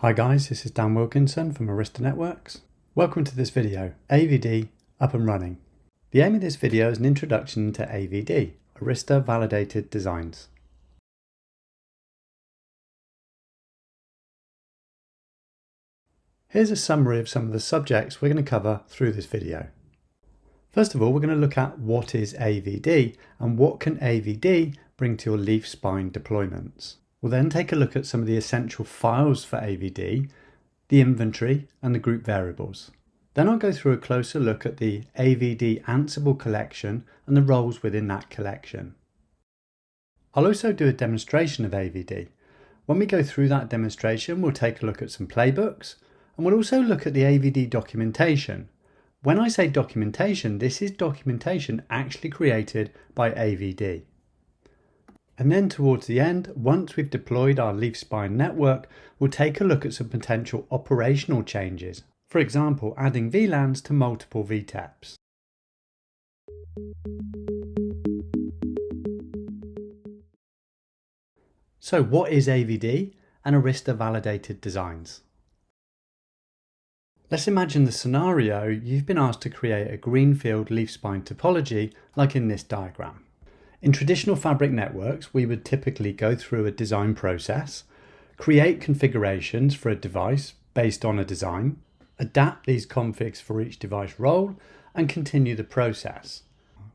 Hi guys, this is Dan Wilkinson from Arista Networks. Welcome to this video, AVD up and running. The aim of this video is an introduction to AVD, Arista Validated Designs. Here's a summary of some of the subjects we're going to cover through this video. First of all, we're going to look at what is AVD and what can AVD bring to your leaf spine deployments. We'll then take a look at some of the essential files for AVD, the inventory and the group variables. Then I'll go through a closer look at the AVD Ansible collection and the roles within that collection. I'll also do a demonstration of AVD. When we go through that demonstration, we'll take a look at some playbooks and we'll also look at the AVD documentation. When I say documentation, this is documentation actually created by AVD. And then towards the end, once we've deployed our leaf spine network, we'll take a look at some potential operational changes. For example, adding VLANs to multiple VTEPs. So what is AVD and Arista Validated Designs? Let's imagine the scenario you've been asked to create a greenfield leaf spine topology like in this diagram. In traditional fabric networks, we would typically go through a design process, create configurations for a device based on a design, adapt these configs for each device role, and continue the process.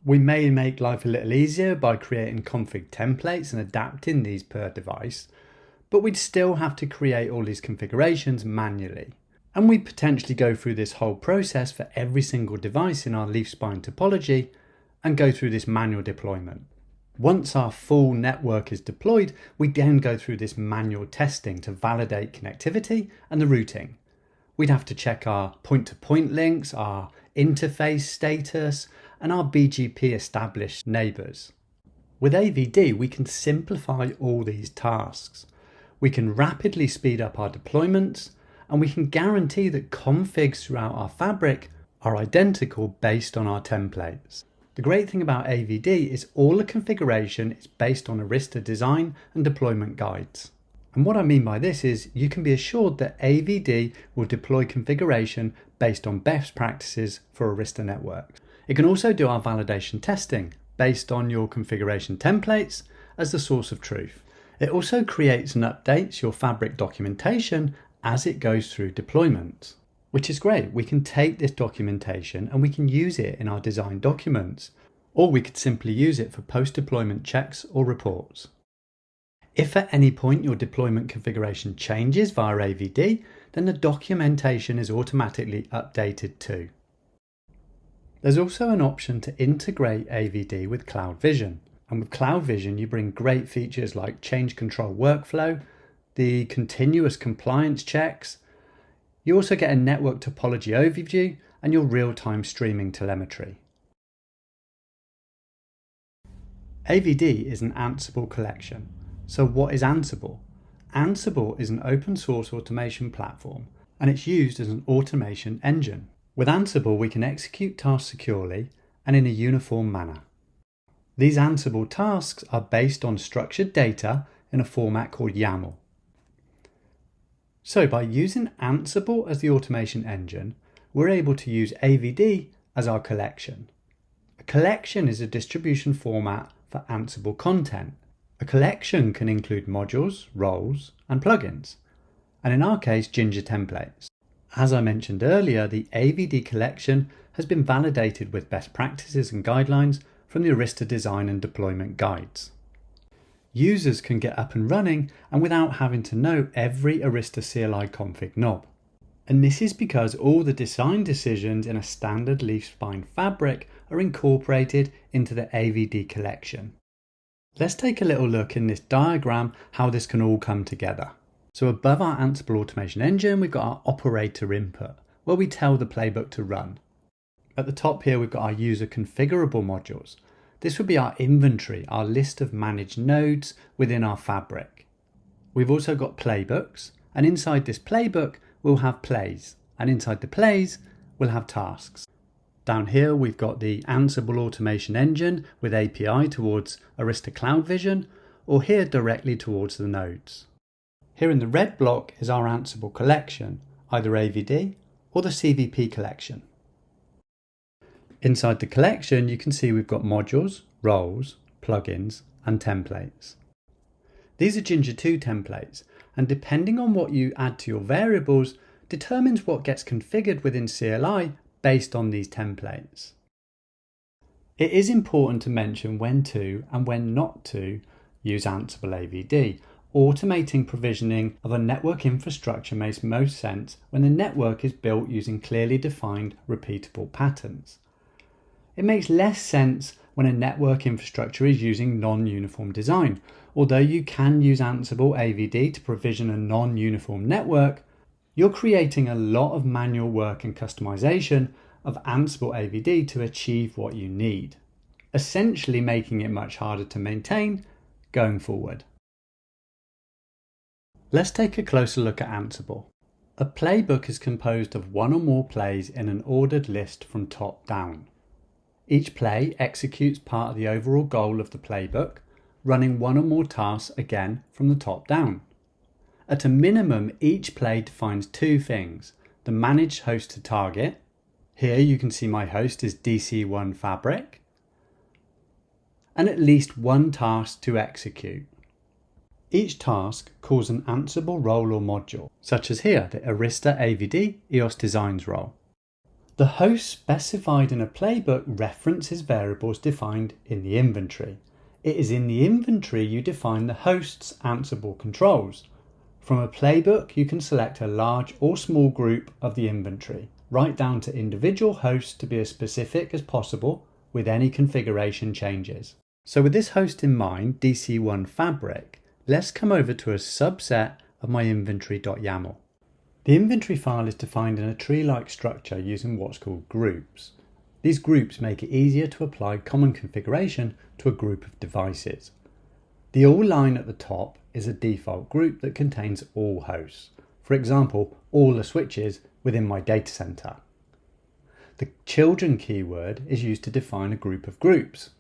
We may make life a little easier by creating config templates and adapting these per device, but we'd still have to create all these configurations manually. And we'd potentially go through this whole process for every single device in our leaf spine topology and go through this manual deployment. Once our full network is deployed, we then go through this manual testing to validate connectivity and the routing. We'd have to check our point-to-point links, our interface status, and our BGP established neighbors. With AVD, we can simplify all these tasks. We can rapidly speed up our deployments, and we can guarantee that configs throughout our fabric are identical based on our templates. The great thing about AVD is all the configuration is based on Arista design and deployment guides. And what I mean by this is you can be assured that AVD will deploy configuration based on best practices for Arista networks. It can also do our validation testing based on your configuration templates as the source of truth. It also creates and updates your fabric documentation as it goes through deployment. Which is great. We can take this documentation and we can use it in our design documents, or we could simply use it for post-deployment checks or reports. If at any point your deployment configuration changes via AVD, then the documentation is automatically updated too. There's also an option to integrate AVD with Cloud Vision. And with Cloud Vision, you bring great features like change control workflow, the continuous compliance checks. You also get a network topology overview and your real-time streaming telemetry. AVD is an Ansible collection. So what is Ansible? Ansible is an open source automation platform and it's used as an automation engine. With Ansible, we can execute tasks securely and in a uniform manner. These Ansible tasks are based on structured data in a format called YAML. So by using Ansible as the automation engine, we're able to use AVD as our collection. A collection is a distribution format for Ansible content. A collection can include modules, roles, and plugins, and in our case, Ginger templates. As I mentioned earlier, the AVD collection has been validated with best practices and guidelines from the Arista design and deployment guides. Users can get up and running and without having to know every Arista CLI config knob. And this is because all the design decisions in a standard leaf spine fabric are incorporated into the AVD collection. Let's take a little look in this diagram how this can all come together. So above our Ansible automation engine, we've got our operator input, where we tell the playbook to run. At the top here, we've got our user configurable modules. This would be our inventory, our list of managed nodes within our fabric. We've also got playbooks, and inside this playbook, we'll have plays, and inside the plays, we'll have tasks. Down here, we've got the Ansible automation engine with API towards Arista Cloud Vision, or here directly towards the nodes. Here in the red block is our Ansible collection, either AVD or the CVP collection. Inside the collection, you can see we've got modules, roles, plugins, and templates. These are Ginger 2 templates, and depending on what you add to your variables, determines what gets configured within CLI based on these templates. It is important to mention when to and when not to use Ansible AVD. Automating provisioning of a network infrastructure makes most sense when the network is built using clearly defined repeatable patterns. It makes less sense when a network infrastructure is using non-uniform design. Although you can use Ansible AVD to provision a non-uniform network, you're creating a lot of manual work and customization of Ansible AVD to achieve what you need, essentially making it much harder to maintain going forward. Let's take a closer look at Ansible. A playbook is composed of one or more plays in an ordered list from top down. Each play executes part of the overall goal of the playbook, running one or more tasks again from the top down. At a minimum, each play defines two things: the managed host to target. Here you can see my host is DC1 Fabric, and at least one task to execute. Each task calls an Ansible role or module, such as here, the Arista AVD EOS Designs role. The host specified in a playbook references variables defined in the inventory. It is in the inventory you define the host's Ansible controls. From a playbook, you can select a large or small group of the inventory, right down to individual hosts to be as specific as possible with any configuration changes. So with this host in mind, DC1 Fabric, let's come over to a subset of my inventory.yaml. The inventory file is defined in a tree-like structure using what's called groups. These groups make it easier to apply common configuration to a group of devices. The all line at the top is a default group that contains all hosts. For example, all the switches within my data center. The children keyword is used to define a group of groups.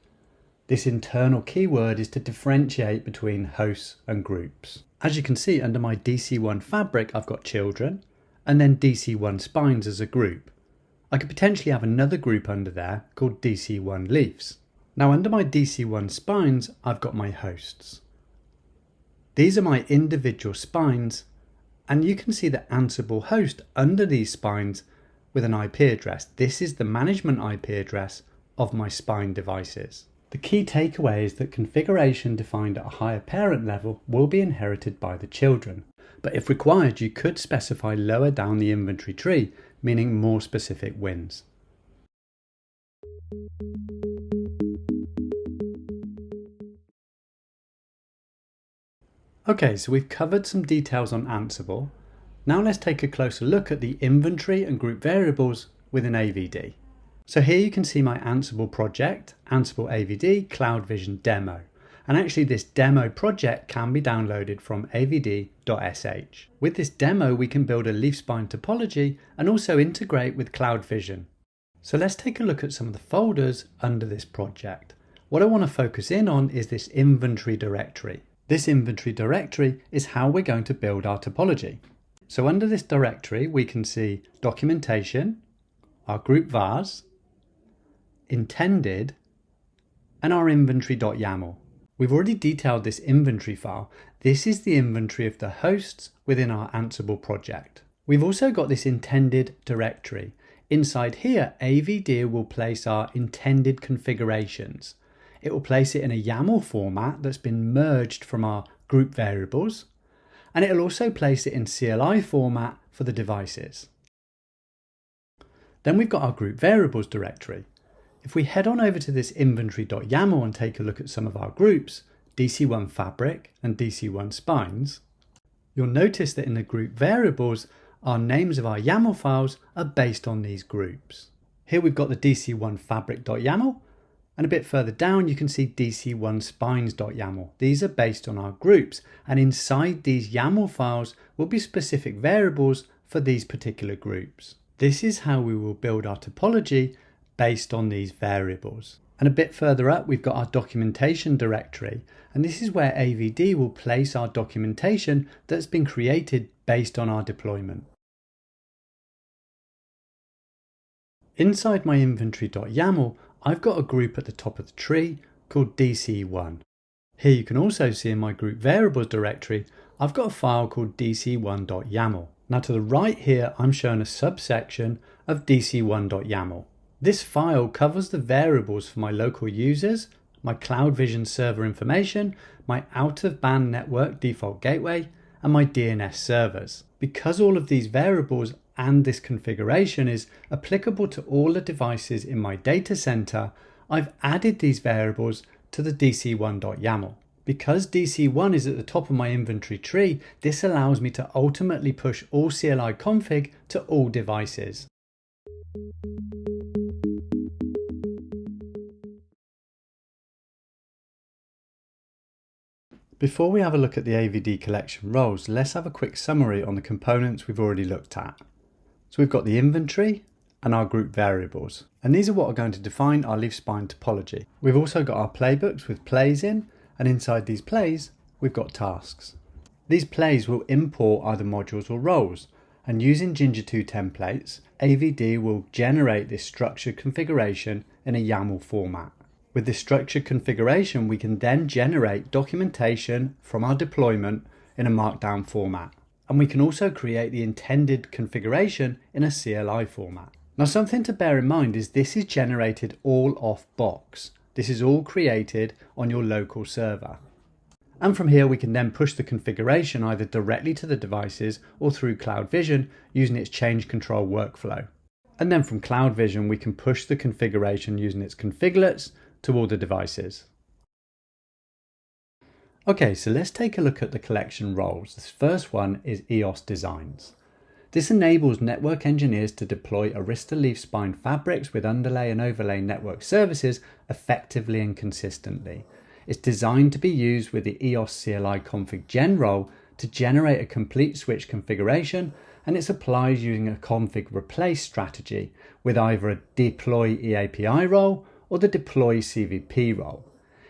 This internal keyword is to differentiate between hosts and groups. As you can see, under my DC1 Fabric, I've got children and then DC1 Spines as a group. I could potentially have another group under there called DC1 Leafs. Now under my DC1 Spines, I've got my hosts. These are my individual spines, and you can see the Ansible host under these spines with an IP address. This is the management IP address of my spine devices. The key takeaway is that configuration defined at a higher parent level will be inherited by the children, but if required, you could specify lower down the inventory tree, meaning more specific wins. Okay, so we've covered some details on Ansible. Now let's take a closer look at the inventory and group variables within AVD. So here you can see my Ansible project, Ansible AVD Cloud Vision Demo. And actually this demo project can be downloaded from avd.sh. With this demo, we can build a leaf spine topology and also integrate with Cloud Vision. So let's take a look at some of the folders under this project. What I want to focus in on is this inventory directory. This inventory directory is how we're going to build our topology. So under this directory, we can see documentation, our group vars, intended, and our inventory.yaml. We've already detailed this inventory file. This is the inventory of the hosts within our Ansible project. We've also got this intended directory. Inside here, AVD will place our intended configurations. It will place it in a YAML format that's been merged from our group variables, and it'll also place it in CLI format for the devices. Then we've got our group variables directory. If we head on over to this inventory.yaml and take a look at some of our groups, DC1 Fabric and DC1 Spines, you'll notice that in the group variables, our names of our YAML files are based on these groups. Here we've got the DC1 Fabric.yaml, and a bit further down you can see DC1 Spines.yaml. These are based on our groups, and inside these YAML files will be specific variables for these particular groups. This is how we will build our topology based on these variables. And a bit further up, we've got our documentation directory, and this is where AVD will place our documentation that's been created based on our deployment. Inside my inventory.yaml, I've got a group at the top of the tree called DC1. Here you can also see in my group variables directory, I've got a file called dc1.yaml. Now to the right here, I'm showing a subsection of dc1.yaml. This file covers the variables for my local users, my CloudVision server information, my out-of-band network default gateway, and my DNS servers. Because all of these variables and this configuration is applicable to all the devices in my data center, I've added these variables to the dc1.yaml. Because DC1 is at the top of my inventory tree, this allows me to ultimately push all CLI config to all devices. Before we have a look at the AVD collection roles, let's have a quick summary on the components we've already looked at. So we've got the inventory and our group variables, and these are what are going to define our leaf spine topology. We've also got our playbooks with plays in, and inside these plays, we've got tasks. These plays will import either modules or roles, and using Ginger 2 templates, AVD will generate this structured configuration in a YAML format. With this structured configuration, we can then generate documentation from our deployment in a markdown format. And we can also create the intended configuration in a CLI format. Now, something to bear in mind is this is generated all off box. This is all created on your local server. And from here, we can then push the configuration either directly to the devices or through CloudVision using its change control workflow. And then from CloudVision, we can push the configuration using its configurets to all the devices. Okay, so let's take a look at the collection roles. This first one is EOS Designs. This enables network engineers to deploy Arista leaf spine fabrics with underlay and overlay network services effectively and consistently. It's designed to be used with the EOS CLI config gen role to generate a complete switch configuration, and it's applied using a config replace strategy with either a deploy EAPI role or the deploy CVP role.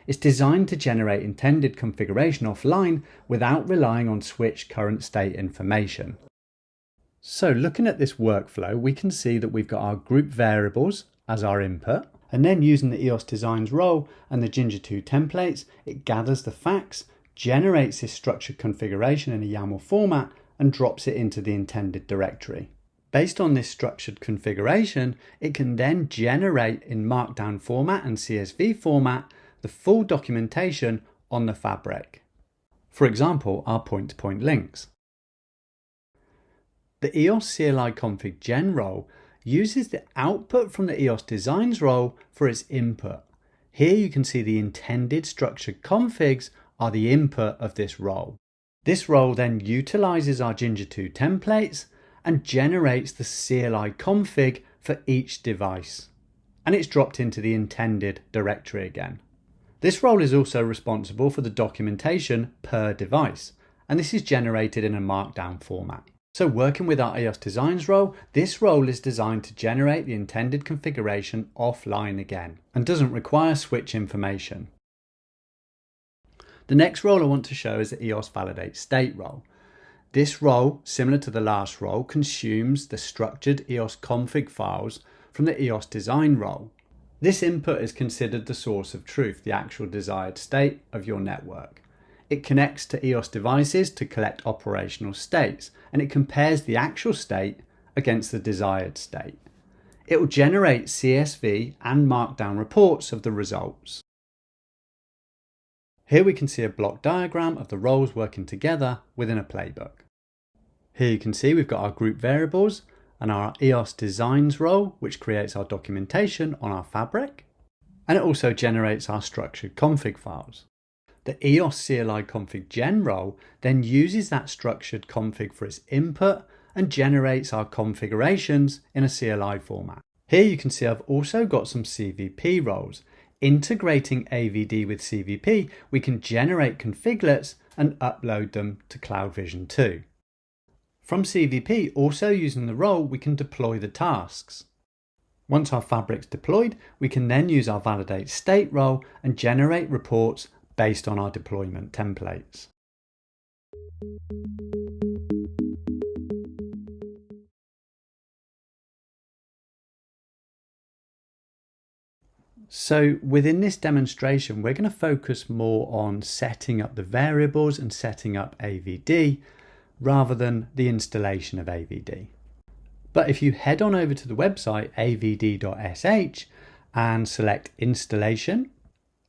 It's designed to generate intended configuration offline without relying on switch current state information. So looking at this workflow, we can see that we've got our group variables as our input, and then using the EOS Designs role and the Ginger 2 templates, it gathers the facts, generates this structured configuration in a YAML format, and drops it into the intended directory. Based on this structured configuration, it can then generate in Markdown format and CSV format the full documentation on the fabric. For example, our point-to-point links. The EOS CLI config gen role uses the output from the EOS Designs role for its input. Here you can see the intended structured configs are the input of this role. This role then utilizes our Ginger 2 templates and generates the CLI config for each device. And it's dropped into the intended directory again. This role is also responsible for the documentation per device, and this is generated in a markdown format. So working with our EOS Designs role, this role is designed to generate the intended configuration offline again and doesn't require switch information. The next role I want to show is the EOS Validate State role. This role, similar to the last role, consumes the structured EOS config files from the EOS Design role. This input is considered the source of truth, the actual desired state of your network. It connects to EOS devices to collect operational states, and it compares the actual state against the desired state. It will generate CSV and Markdown reports of the results. Here we can see a block diagram of the roles working together within a playbook. Here you can see we've got our group variables and our EOS Designs role, which creates our documentation on our fabric, and it also generates our structured config files. The EOS CLI config gen role then uses that structured config for its input and generates our configurations in a CLI format. Here you can see I've also got some CVP roles. Integrating AVD with CVP, we can generate configurets and upload them to CloudVision 2. From CVP, also using the role, we can deploy the tasks. Once our fabric's deployed, we can then use our validate state role and generate reports based on our deployment templates. So within this demonstration, we're going to focus more on setting up the variables and setting up AVD rather than the installation of AVD. But if you head on over to the website avd.sh and select installation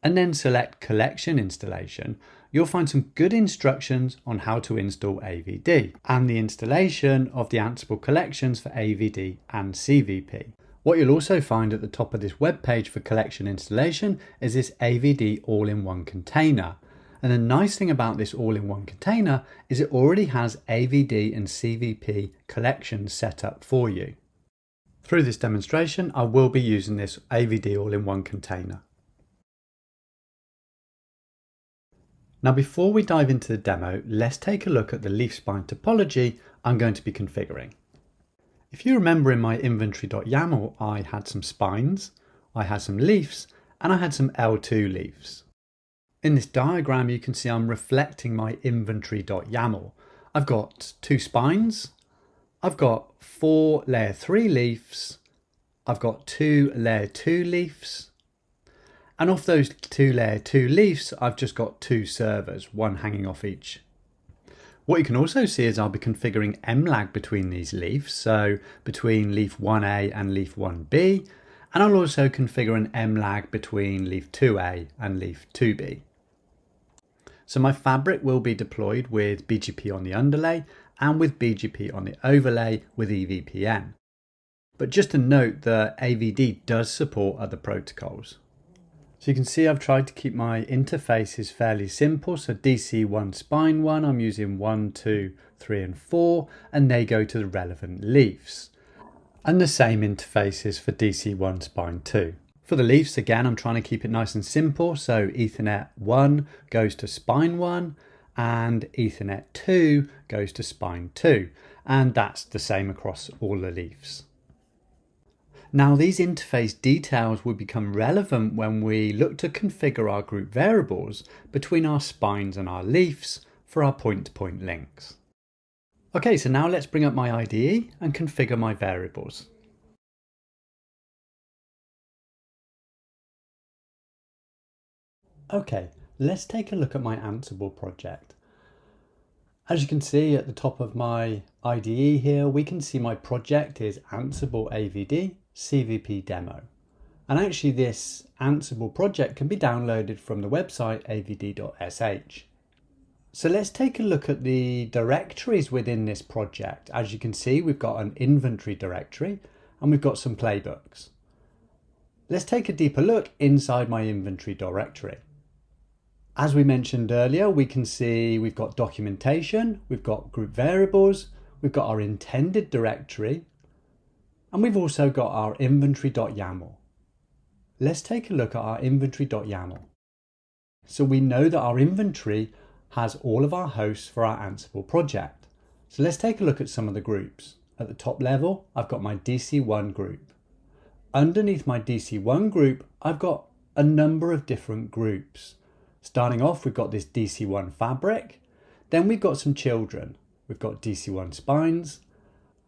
and then select collection installation, you'll find some good instructions on how to install AVD and the installation of the Ansible collections for AVD and CVP. What you'll also find at the top of this web page for collection installation is this AVD all-in-one container. And the nice thing about this all-in-one container is it already has AVD and CVP collections set up for you. Through this demonstration, I will be using this AVD all-in-one container. Now, before we dive into the demo, let's take a look at the leaf spine topology I'm going to be configuring. If you remember in my inventory.yaml, I had some spines, I had some leaves, and I had some L2 leaves. In this diagram, you can see I'm reflecting my inventory.yaml. I've got 2 spines, I've got 4 layer 3 leaves, I've got 2 layer 2 leaves, and off those 2 layer 2 leaves, I've just got 2 servers, one hanging off each. What you can also see is I'll be configuring mlag between these leaves, so between leaf 1A and leaf 1B, and I'll also configure an mlag between leaf 2A and leaf 2B. So my fabric will be deployed with BGP on the underlay and with BGP on the overlay with EVPN. But just to note that AVD does support other protocols. So you can see I've tried to keep my interfaces fairly simple. So DC1 spine 1, I'm using 1, 2, 3 and 4, and they go to the relevant leaves. And the same interfaces for DC1 spine 2. For the leaves, again, I'm trying to keep it nice and simple. So Ethernet 1 goes to spine 1 and Ethernet 2 goes to spine 2. And that's the same across all the leaves. Now, these interface details will become relevant when we look to configure our group variables between our spines and our leaves for our point-to-point links. Okay, so now let's bring up my IDE and configure my variables. Okay, let's take a look at my Ansible project. As you can see at the top of my IDE here, we can see my project is Ansible AVD CVP demo. And actually this Ansible project can be downloaded from the website avd.sh. So let's take a look at the directories within this project. As you can see, we've got an inventory directory and we've got some playbooks. Let's take a deeper look inside my inventory directory. As we mentioned earlier, we can see we've got documentation, we've got group variables, we've got our intended directory, and we've also got our inventory.yaml. Let's take a look at our inventory.yaml. So we know that our inventory has all of our hosts for our Ansible project. So let's take a look at some of the groups. At the top level, I've got my DC1 group. Underneath my DC1 group, I've got a number of different groups. Starting off, we've got this DC1 fabric. Then we've got some children. We've got DC1 spines.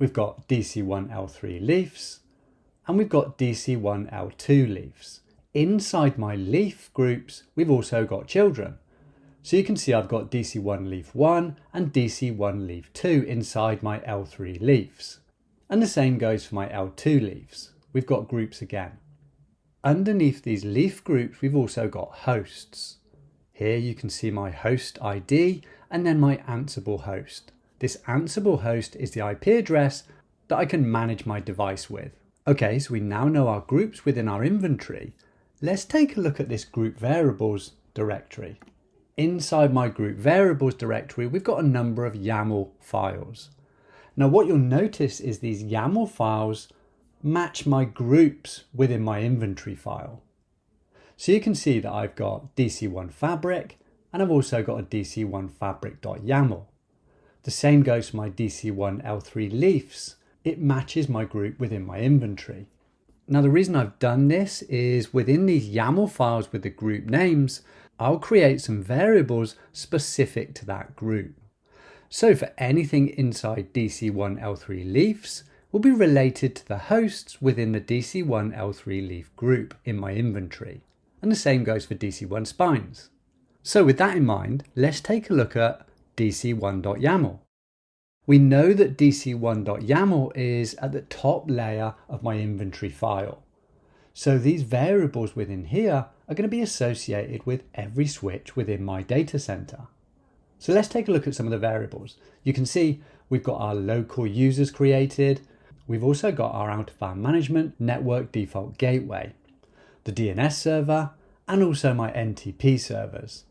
We've got DC1 L3 leaves, and we've got DC1 L2 leaves. Inside my leaf groups, we've also got children. So you can see I've got DC1 leaf 1 and DC1 leaf 2 inside my L3 leaves. And the same goes for my L2 leaves. We've got groups again. Underneath these leaf groups, we've also got hosts. Here you can see my host ID and then my Ansible host. This Ansible host is the IP address that I can manage my device with. Okay, so we now know our groups within our inventory. Let's take a look at this group variables directory. Inside my group variables directory, we've got a number of YAML files. Now what you'll notice is these YAML files match my groups within my inventory file. So you can see that I've got DC1 fabric and I've also got a DC1 fabric.yaml. The same goes for my DC1 L3 leaves. It matches my group within my inventory. Now the reason I've done this is within these YAML files with the group names, I'll create some variables specific to that group. So for anything inside DC1L3 leafs will be related to the hosts within the DC1L3 leaf group in my inventory. And the same goes for DC1 spines. So with that in mind, let's take a look at DC1.yaml. We know that DC1.yaml is at the top layer of my inventory file. So these variables within here are going to be associated with every switch within my data center. So let's take a look at some of the variables. You can see we've got our local users created. We've also got our out-of-band management network default gateway, the DNS server, and also my NTP servers.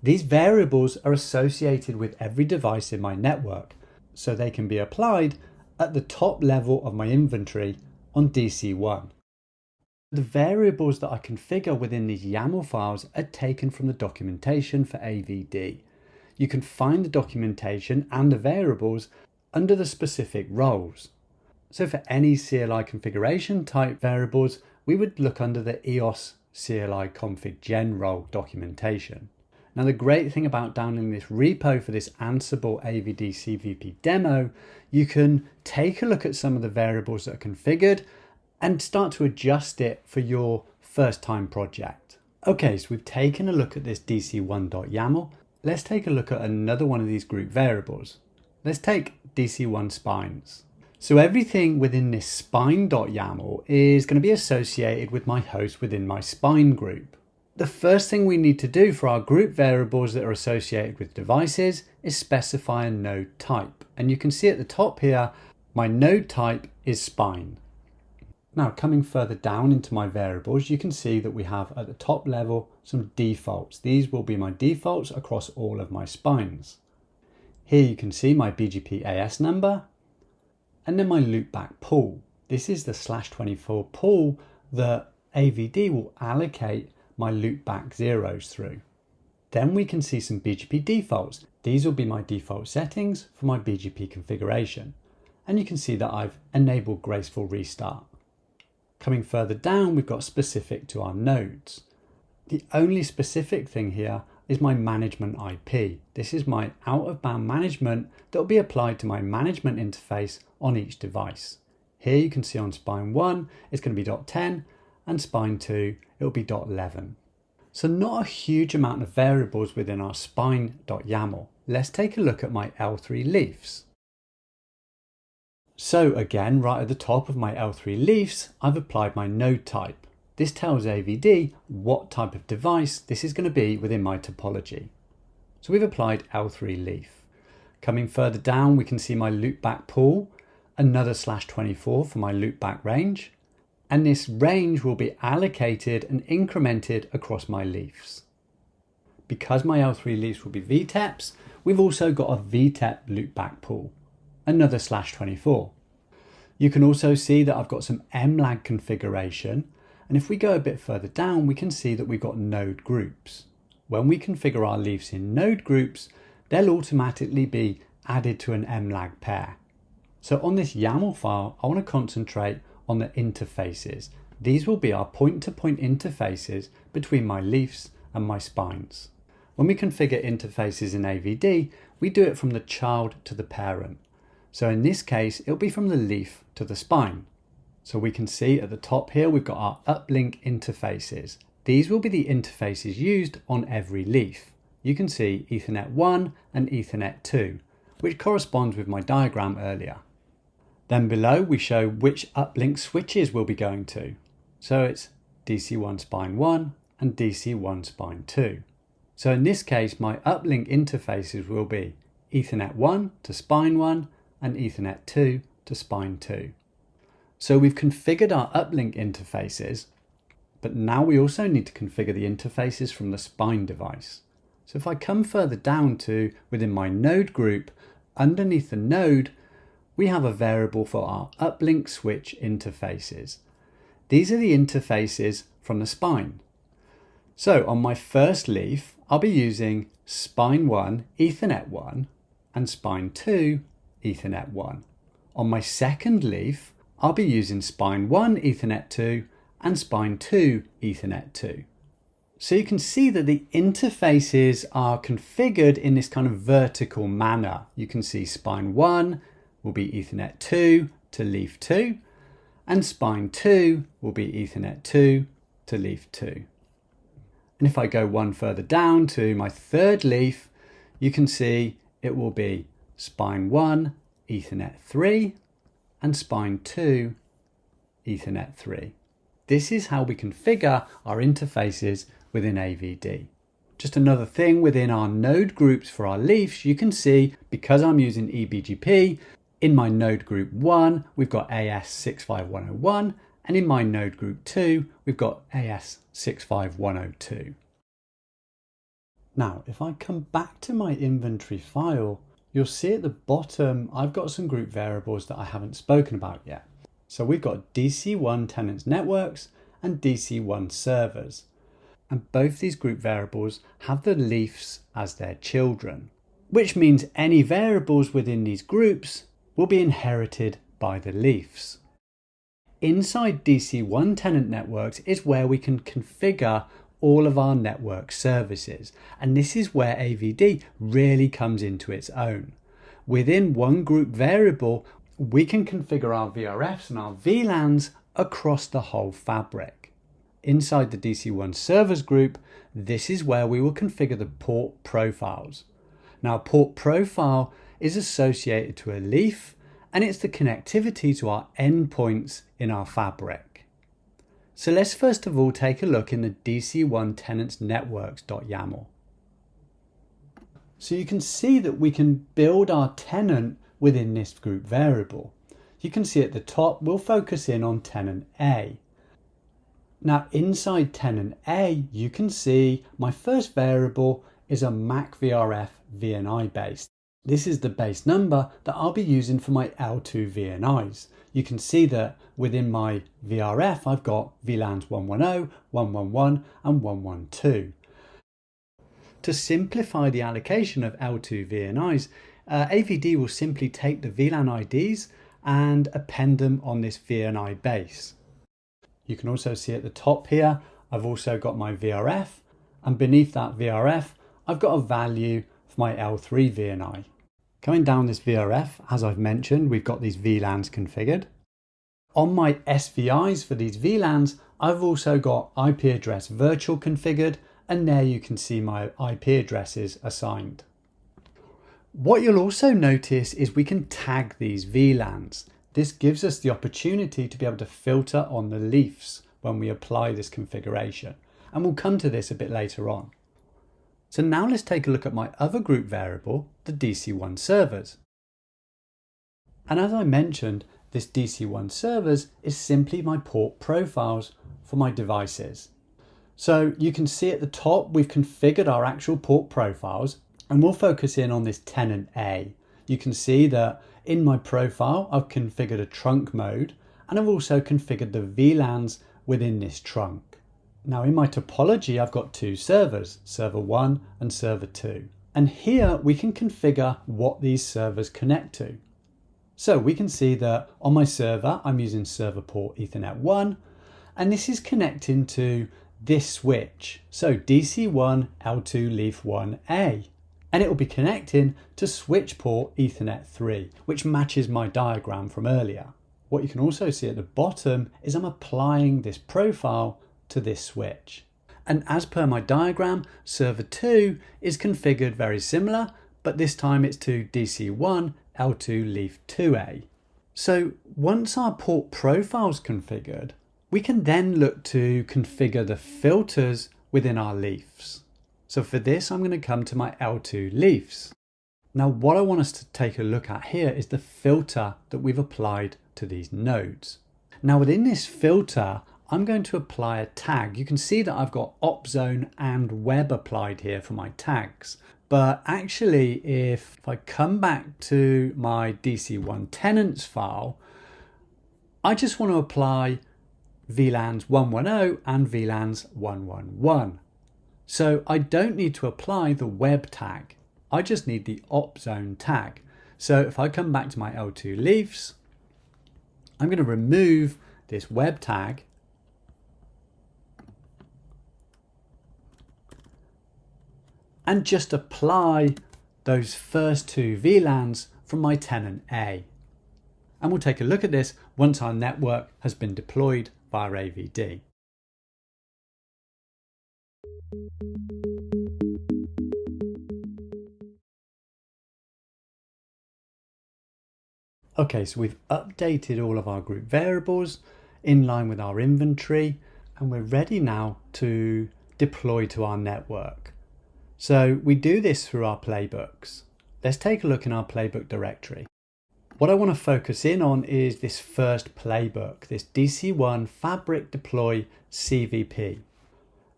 These variables are associated with every device in my network, so they can be applied at the top level of my inventory on DC1. The variables that I configure within these YAML files are taken from the documentation for AVD. You can find the documentation and the variables under the specific roles. So for any CLI configuration type variables, we would look under the EOS CLI config gen role documentation. Now the great thing about downloading this repo for this Ansible AVD CVP demo, you can take a look at some of the variables that are configured and start to adjust it for your first time project. Okay, so we've taken a look at this DC1.yaml. Let's take a look at another one of these group variables. Let's take DC1 spines. So everything within this spine.yaml is going to be associated with my host within my spine group. The first thing we need to do for our group variables that are associated with devices is specify a node type. And you can see at the top here, my node type is spine. Now coming further down into my variables, you can see that we have at the top level some defaults. These will be my defaults across all of my spines. Here you can see my BGP AS number and then my loopback pool. This is the /24 pool that AVD will allocate my loopback zeros through. Then we can see some BGP defaults. These will be my default settings for my BGP configuration. And you can see that I've enabled graceful restart. Coming further down, we've got specific to our nodes. The only specific thing here is my management IP. This is my out-of-band management that will be applied to my management interface on each device. Here you can see on spine 1, it's going to be .10, and spine 2, it will be .11. So not a huge amount of variables within our spine.yaml. Let's take a look at my L3 leafs. So again, right at the top of my L3 leafs, I've applied my node type. This tells AVD what type of device this is going to be within my topology. So we've applied L3 leaf. Coming further down, we can see my loopback pool, another /24 for my loopback range, and this range will be allocated and incremented across my leafs. Because my L3 leafs will be VTEPs, we've also got a VTEP loopback pool, another /24. You can also see that I've got some MLAG configuration, and if we go a bit further down, we can see that we've got node groups. When we configure our leafs in node groups, they'll automatically be added to an MLAG pair. So on this YAML file, I want to concentrate on the interfaces. These will be our point-to-point interfaces between my leafs and my spines. When we configure interfaces in AVD, we do it from the child to the parent. So in this case, it'll be from the leaf to the spine. So we can see at the top here, we've got our uplink interfaces. These will be the interfaces used on every leaf. You can see Ethernet 1 and Ethernet 2, which corresponds with my diagram earlier. Then below we show which uplink switches we'll be going to. So it's DC1 spine 1 and DC1 spine 2. So in this case, my uplink interfaces will be Ethernet 1 to spine 1 and Ethernet 2 to spine 2. So we've configured our uplink interfaces, but now we also need to configure the interfaces from the spine device. So if I come further down to within my node group, underneath the node, we have a variable for our uplink switch interfaces. These are the interfaces from the spine. So on my first leaf, I'll be using spine 1, Ethernet 1, and spine 2, Ethernet 1. On my second leaf, I'll be using spine 1 Ethernet 2 and spine 2 Ethernet 2. So you can see that the interfaces are configured in this kind of vertical manner. You can see spine 1 will be Ethernet 2 to leaf 2, and spine 2 will be Ethernet 2 to leaf 2. And if I go one further down to my third leaf, you can see it will be spine 1 Ethernet 3 and spine 2 Ethernet 3. This is how we configure our interfaces within AVD. Just another thing within our node groups for our leafs, you can see because I'm using eBGP, in my node group 1, we've got AS65101, and in my node group 2, we've got AS65102. Now, if I come back to my inventory file, you'll see at the bottom, I've got some group variables that I haven't spoken about yet. So we've got DC1 tenants networks and DC1 servers. And both these group variables have the leafs as their children, which means any variables within these groups will be inherited by the leafs. Inside DC1 tenant networks is where we can configure all of our network services. And this is where AVD really comes into its own. Within one group variable, we can configure our VRFs and our VLANs across the whole fabric. Inside the DC1 servers group, this is where we will configure the port profiles. Now, port profile is associated to a leaf, and it's the connectivity to our endpoints in our fabric. So let's first of all take a look in the DC1 tenants networks.yaml. So you can see that we can build our tenant within this group variable. You can see at the top, we'll focus in on tenant A. Now inside tenant A, you can see my first variable is a MAC VRF VNI base. This is the base number that I'll be using for my L2 VNIs. You can see that within my VRF, I've got VLANs 110, 111, and 112. To simplify the allocation of L2 VNIs, AVD will simply take the VLAN IDs and append them on this VNI base. You can also see at the top here, I've also got my VRF, and beneath that VRF, I've got a value for my L3 VNI. Coming down this VRF, as I've mentioned, we've got these VLANs configured. On my SVIs for these VLANs, I've also got IP address virtual configured, and there you can see my IP addresses assigned. What you'll also notice is we can tag these VLANs. This gives us the opportunity to be able to filter on the leafs when we apply this configuration. And we'll come to this a bit later on. So now let's take a look at my other group variable, the DC1 servers. And as I mentioned, this DC1 servers is simply my port profiles for my devices. So you can see at the top, we've configured our actual port profiles, and we'll focus in on this tenant A. You can see that in my profile, I've configured a trunk mode, and I've also configured the VLANs within this trunk. Now in my topology, I've got two servers, server 1 and server 2. And here we can configure what these servers connect to. So we can see that on my server, I'm using server port Ethernet 1, and this is connecting to this switch. So DC1 L2 leaf 1A. And it will be connecting to switch port Ethernet 3, which matches my diagram from earlier. What you can also see at the bottom is I'm applying this profile to this switch. And as per my diagram, server 2 is configured very similar, but this time it's to DC1 L2 leaf 2A. So once our port profile's configured, we can then look to configure the filters within our leafs. So for this, I'm going to come to my L2 leafs. Now what I want us to take a look at here is the filter that we've applied to these nodes. Now within this filter, I'm going to apply a tag. You can see that I've got opzone and web applied here for my tags. But actually, if I come back to my DC1 tenants file, I just want to apply VLANs 110 and VLANs 111. So I don't need to apply the web tag. I just need the opzone tag. So if I come back to my L2 leafs, I'm going to remove this web tag and just apply those first two VLANs from my tenant A. And we'll take a look at this once our network has been deployed via AVD. Okay, so we've updated all of our group variables in line with our inventory, and we're ready now to deploy to our network. So we do this through our playbooks. Let's take a look in our playbook directory. What I want to focus in on is this first playbook, this DC1 Fabric Deploy CVP.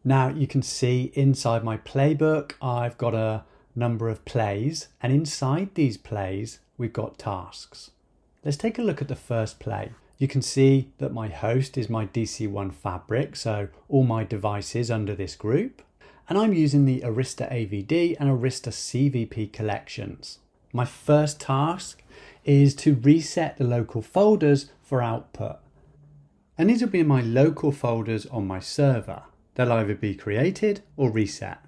Now you can see inside my playbook, I've got a number of plays, and inside these plays, we've got tasks. Let's take a look at the first play. You can see that my host is my DC1 Fabric, so all my devices under this group. And I'm using the Arista AVD and Arista CVP collections. My first task is to reset the local folders for output. And these will be my local folders on my server. They'll either be created or reset.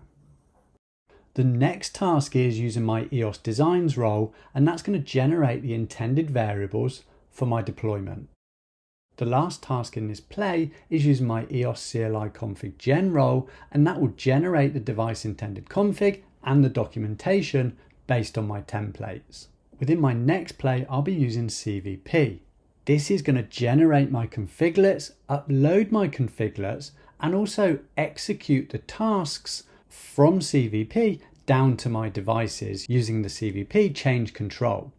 The next task is using my EOS designs role, and that's going to generate the intended variables for my deployment. The last task in this play is using my EOS CLI config gen role, and that will generate the device intended config and the documentation based on my templates. Within my next play, I'll be using CVP. This is going to generate my configlets, upload my configlets, and also execute the tasks from CVP down to my devices using the CVP change control.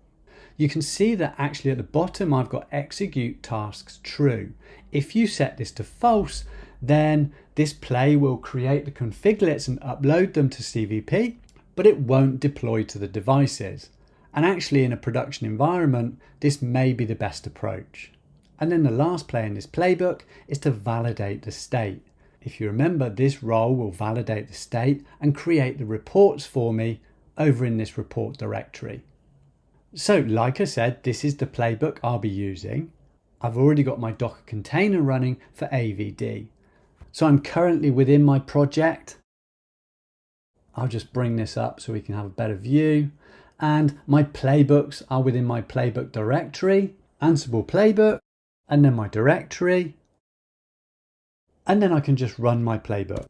You can see that actually at the bottom I've got execute tasks true. If you set this to false, then this play will create the configlets and upload them to CVP, but it won't deploy to the devices. And actually in a production environment, this may be the best approach. And then the last play in this playbook is to validate the state. If you remember, this role will validate the state and create the reports for me over in this report directory. So like I said, this is the playbook I'll be using. I've already got my Docker container running for AVD. So I'm currently within my project. I'll just bring this up so we can have a better view. And my playbooks are within my playbook directory, Ansible playbook, and then my directory. And then I can just run my playbook.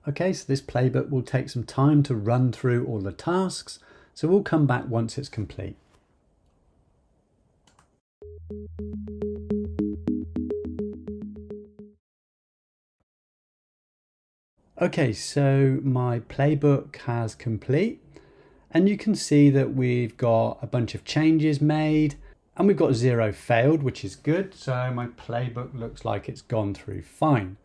Okay, so this playbook will take some time to run through all the tasks, so we'll come back once it's complete. Okay, so my playbook has complete, and you can see that we've got a bunch of changes made. And we've got 0 failed, which is good. So my playbook looks like it's gone through fine.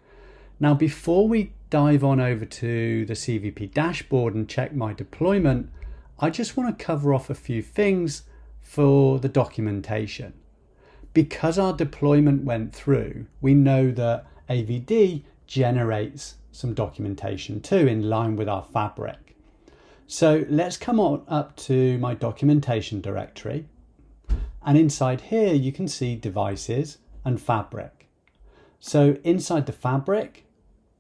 Now, before we dive on over to the CVP dashboard and check my deployment, I just want to cover off a few things for the documentation. Because our deployment went through, we know that AVD generates some documentation too in line with our fabric. So let's come on up to my documentation directory. And inside here, you can see devices and fabric. So inside the fabric,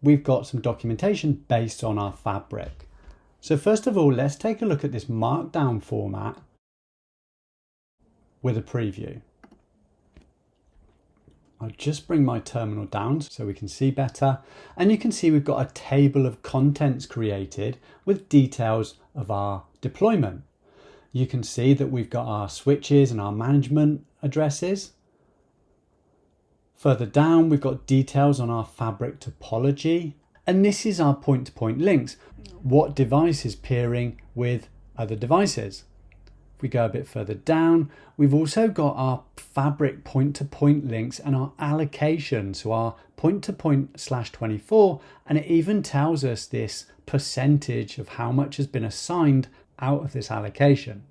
we've got some documentation based on our fabric. So first of all, let's take a look at this markdown format with a preview. I'll just bring my terminal down so we can see better. And you can see we've got a table of contents created with details of our deployment. You can see that we've got our switches and our management addresses. Further down, we've got details on our fabric topology. And this is our point-to-point links. What device is peering with other devices? If we go a bit further down, we've also got our fabric point-to-point links and our allocation. So our point-to-point /24, and it even tells us this percentage of how much has been assigned out of this allocation.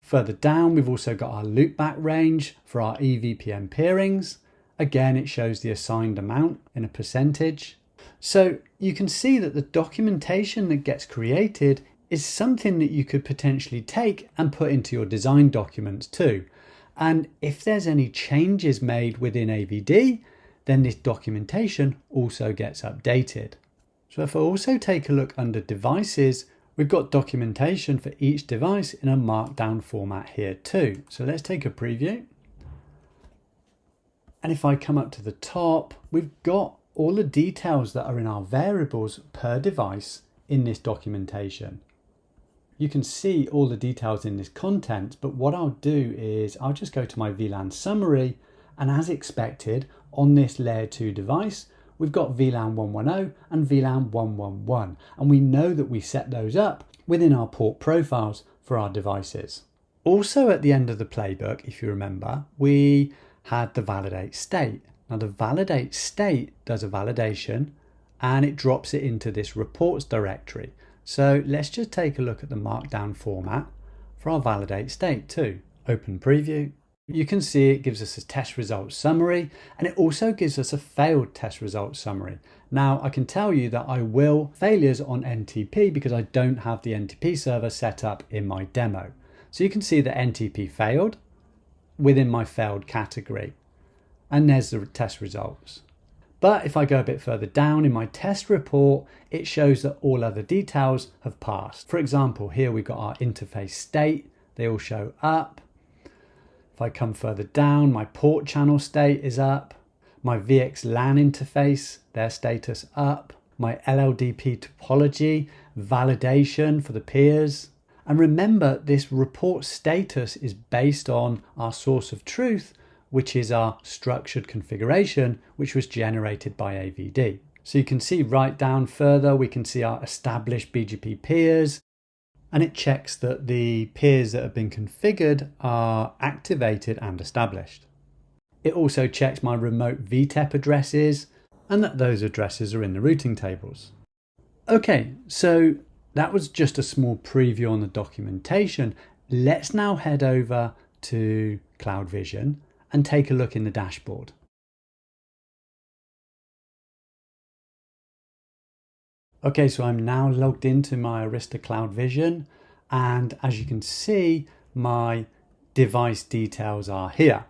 Further down, we've also got our loopback range for our EVPN peerings. Again, it shows the assigned amount in a percentage. So you can see that the documentation that gets created is something that you could potentially take and put into your design documents too. And if there's any changes made within AVD, then this documentation also gets updated. So if I also take a look under devices, we've got documentation for each device in a markdown format here too. So let's take a preview. And if I come up to the top, we've got all the details that are in our variables per device in this documentation. You can see all the details in this content, but what I'll do is I'll just go to my VLAN summary, and as expected on this layer 2 device, we've got VLAN 110 and VLAN 111, and we know that we set those up within our port profiles for our devices. Also at the end of the playbook, if you remember, we had the validate state. Now the validate state does a validation and it drops it into this reports directory. So let's just take a look at the markdown format for our validate state too. Open preview. You can see it gives us a test results summary, and it also gives us a failed test results summary. Now I can tell you that I will failures on NTP because I don't have the NTP server set up in my demo. So you can see that NTP failed within my failed category, and there's the test results. But if I go a bit further down in my test report, it shows that all other details have passed. For example, here we've got our interface state, they all show up. If I come further down, my port channel state is up, my VXLAN interface, their status up, my LLDP topology, validation for the peers. And remember, this report status is based on our source of truth, which is our structured configuration, which was generated by AVD. So you can see right down further, we can see our established BGP peers, and it checks that the peers that have been configured are activated and established. It also checks my remote VTEP addresses and that those addresses are in the routing tables. Okay, so that was just a small preview on the documentation. Let's now head over to CloudVision and take a look in the dashboard. Okay, so I'm now logged into my Arista CloudVision, and as you can see, my device details are here.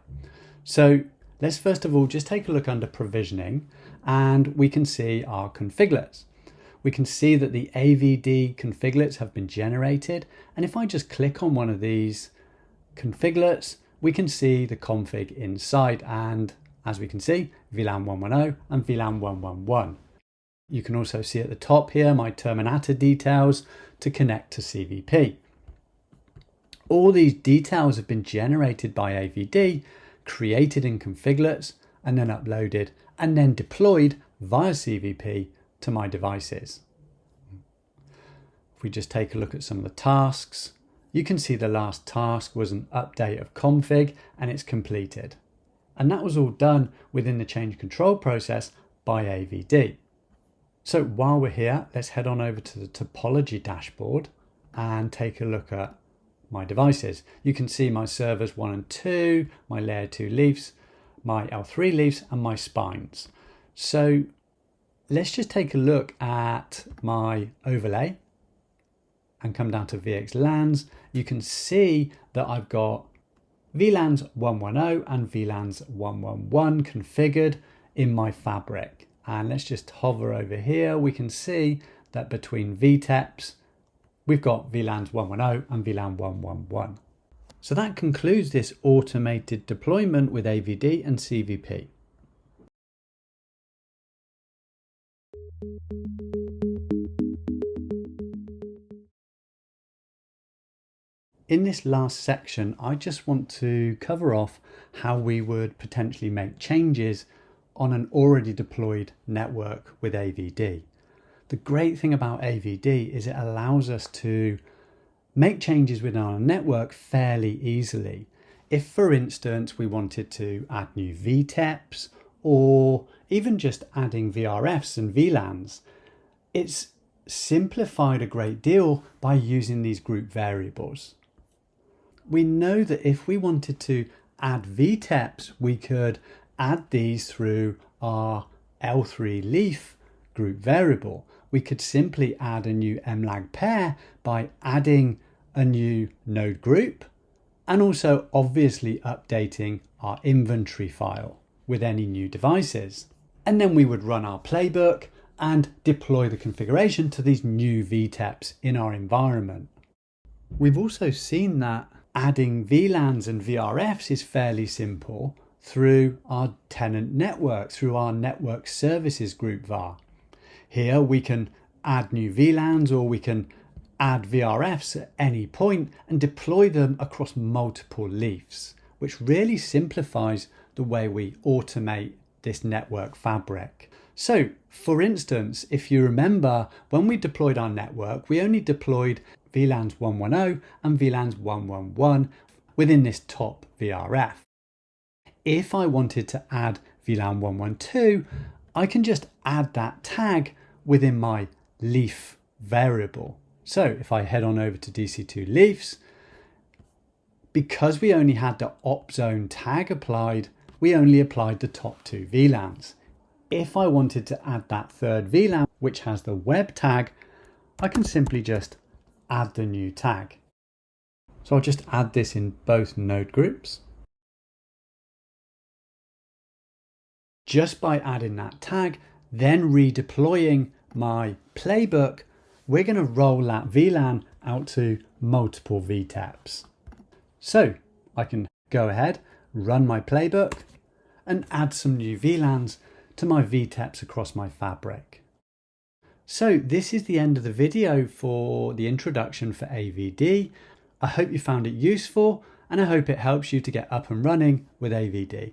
So let's first of all just take a look under provisioning, and we can see our configurates. We can see that the AVD configurates have been generated, and if I just click on one of these configurates, we can see the config inside, and as we can see, VLAN 110 and VLAN 111. You can also see at the top here my terminator details to connect to CVP. All these details have been generated by AVD, created in configurates, and then uploaded and then deployed via CVP to my devices. If we just take a look at some of the tasks, you can see the last task was an update of config and it's completed. And that was all done within the change control process by AVD. So while we're here, let's head on over to the topology dashboard and take a look at my devices. You can see my servers 1 and 2, my layer 2 leafs, my L3 leafs, and my spines. So let's just take a look at my overlay and come down to VXLANs. You can see that I've got VLANs 110 and VLANs 111 configured in my fabric. And let's just hover over here. We can see that between VTEPs, we've got VLANs 110 and VLAN 111. So that concludes this automated deployment with AVD and CVP. In this last section, I just want to cover off how we would potentially make changes on an already deployed network with AVD. The great thing about AVD is it allows us to make changes within our network fairly easily. If, for instance, we wanted to add new VTEPs or even just adding VRFs and VLANs, it's simplified a great deal by using these group variables. We know that if we wanted to add VTEPs, we could add these through our L3 leaf group variable. We could simply add a new mlag pair by adding a new node group and also obviously updating our inventory file with any new devices. And then we would run our playbook and deploy the configuration to these new VTEPs in our environment. We've also seen that adding VLANs and VRFs is fairly simple through our tenant network, through our network services group var. Here we can add new VLANs or we can add VRFs at any point and deploy them across multiple leafs, which really simplifies the way we automate this network fabric. So, for instance, if you remember, when we deployed our network, we only deployed VLANs 110 and VLANs 111 within this top VRF. If I wanted to add VLAN 112, I can just add that tag within my leaf variable. So if I head on over to DC2 leafs, because we only had the op zone tag applied, we only applied the top two VLANs. If I wanted to add that third VLAN, which has the web tag, I can simply just add the new tag. So I'll just add this in both node groups. Just by adding that tag, then redeploying my playbook, we're going to roll that VLAN out to multiple VTEPs. So I can go ahead, run my playbook, and add some new VLANs to my VTEPs across my fabric. So this is the end of the video for the introduction for AVD. I hope you found it useful and I hope it helps you to get up and running with AVD.